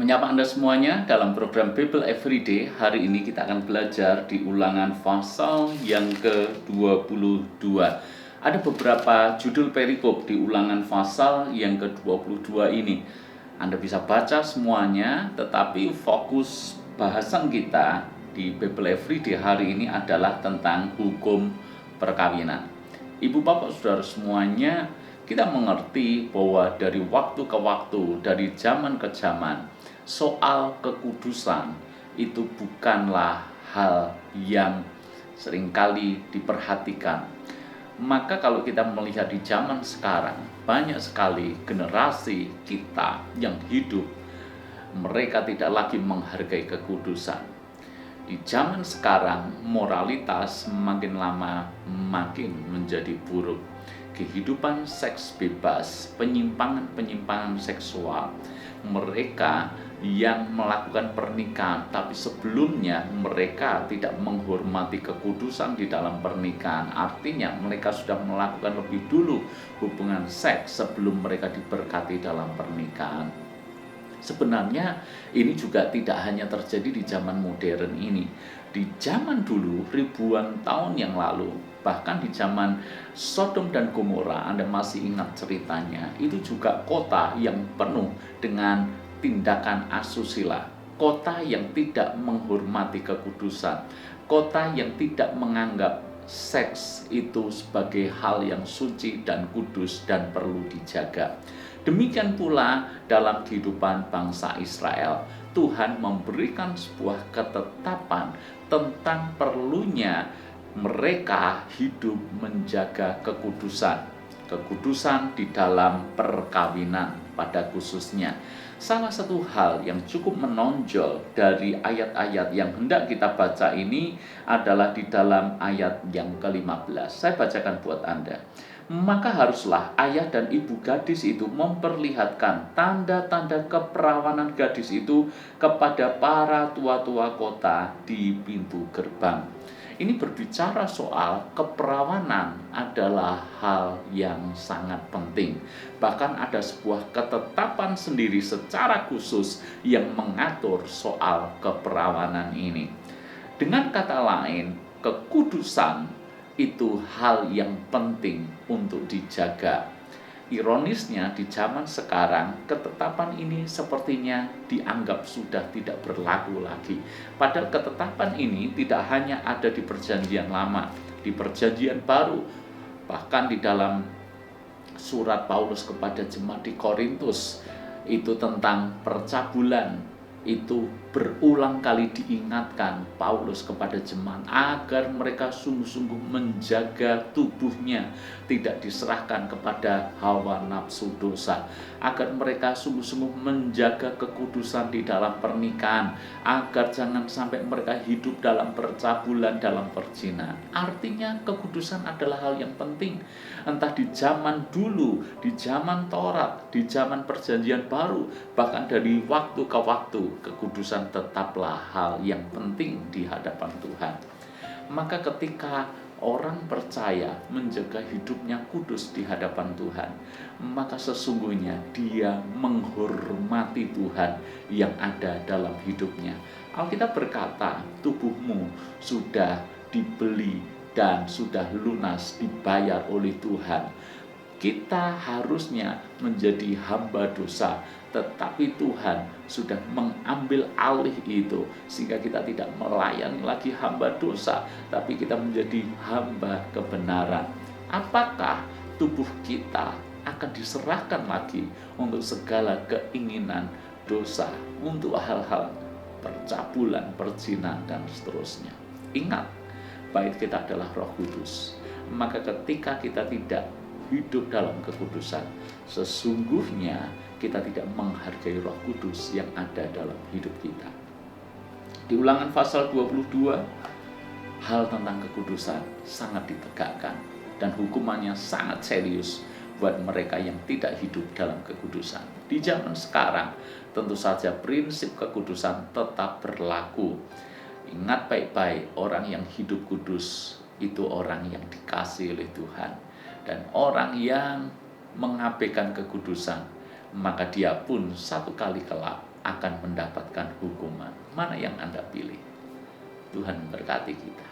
Menyapa Anda semuanya dalam program Bible Everyday. Hari ini kita akan belajar di Ulangan pasal yang ke-22. Ada beberapa judul perikop di Ulangan pasal yang ke-22 ini. Anda bisa baca semuanya, tetapi fokus bahasan kita di Bible Everyday hari ini adalah tentang hukum perkawinan. Ibu bapak saudara semuanya, kita mengerti bahwa dari waktu ke waktu, dari zaman ke zaman, soal kekudusan itu bukanlah hal yang seringkali diperhatikan. Maka kalau kita melihat di zaman sekarang, banyak sekali generasi kita yang hidup, mereka tidak lagi menghargai kekudusan. Di zaman sekarang, moralitas makin lama makin menjadi buruk. Kehidupan seks bebas, penyimpangan-penyimpangan seksual, mereka yang melakukan pernikahan, tapi sebelumnya mereka tidak menghormati kekudusan di dalam pernikahan. Artinya mereka sudah melakukan lebih dulu hubungan seks sebelum mereka diberkati dalam pernikahan. Sebenarnya ini juga tidak hanya terjadi di zaman modern ini. Di zaman dulu, ribuan tahun yang lalu, bahkan di zaman Sodom dan Gomora, Anda masih ingat ceritanya, itu juga kota yang penuh dengan tindakan asusila, kota yang tidak menghormati kekudusan, kota yang tidak menganggap seks itu sebagai hal yang suci dan kudus dan perlu dijaga. Demikian pula dalam kehidupan bangsa Israel, Tuhan memberikan sebuah ketetapan tentang perlunya mereka hidup menjaga kekudusan. Kekudusan di dalam perkawinan pada khususnya. Salah satu hal yang cukup menonjol dari ayat-ayat yang hendak kita baca ini adalah di dalam ayat yang ke-15. Saya bacakan buat Anda. Maka haruslah ayah dan ibu gadis itu memperlihatkan tanda-tanda keperawanan gadis itu kepada para tua-tua kota di pintu gerbang. Ini berbicara soal keperawanan adalah hal yang sangat penting. Bahkan ada sebuah ketetapan sendiri secara khusus yang mengatur soal keperawanan ini. Dengan kata lain, kekudusan itu hal yang penting untuk dijaga. Ironisnya di zaman sekarang ketetapan ini sepertinya dianggap sudah tidak berlaku lagi. Padahal ketetapan ini tidak hanya ada di perjanjian lama, di perjanjian baru. Bahkan di dalam surat Paulus kepada jemaat di Korintus itu tentang percabulan, itu berulang kali diingatkan Paulus kepada jemaat agar mereka sungguh-sungguh menjaga tubuhnya tidak diserahkan kepada hawa nafsu dosa, agar mereka sungguh-sungguh menjaga kekudusan di dalam pernikahan, agar jangan sampai mereka hidup dalam percabulan, dalam perzinahan. Artinya kekudusan adalah hal yang penting, entah di zaman dulu, di zaman Taurat, di zaman perjanjian baru, bahkan dari waktu ke waktu, kekudusan tetaplah hal yang penting di hadapan Tuhan. Maka ketika orang percaya menjaga hidupnya kudus di hadapan Tuhan, maka sesungguhnya dia menghormati Tuhan yang ada dalam hidupnya. Alkitab berkata, tubuhmu sudah dibeli dan sudah lunas dibayar oleh Tuhan. Kita harusnya menjadi hamba dosa, tetapi Tuhan sudah mengambil alih itu, sehingga kita tidak melayani lagi hamba dosa, tapi kita menjadi hamba kebenaran. Apakah tubuh kita akan diserahkan lagi untuk segala keinginan dosa, untuk hal-hal percabulan, perzinahan, dan seterusnya? Ingat, bait kita adalah Roh Kudus. Maka ketika kita tidak hidup dalam kekudusan, sesungguhnya kita tidak menghargai Roh Kudus yang ada dalam hidup kita. Di Ulangan pasal 22, hal tentang kekudusan sangat ditegakkan dan hukumannya sangat serius buat mereka yang tidak hidup dalam kekudusan. Di zaman sekarang, tentu saja prinsip kekudusan tetap berlaku. Ingat baik-baik, orang yang hidup kudus itu orang yang dikasihi oleh Tuhan. Dan orang yang mengabaikan kekudusan, maka dia pun satu kali kelak akan mendapatkan hukuman. Mana yang Anda pilih? Tuhan berkati kita.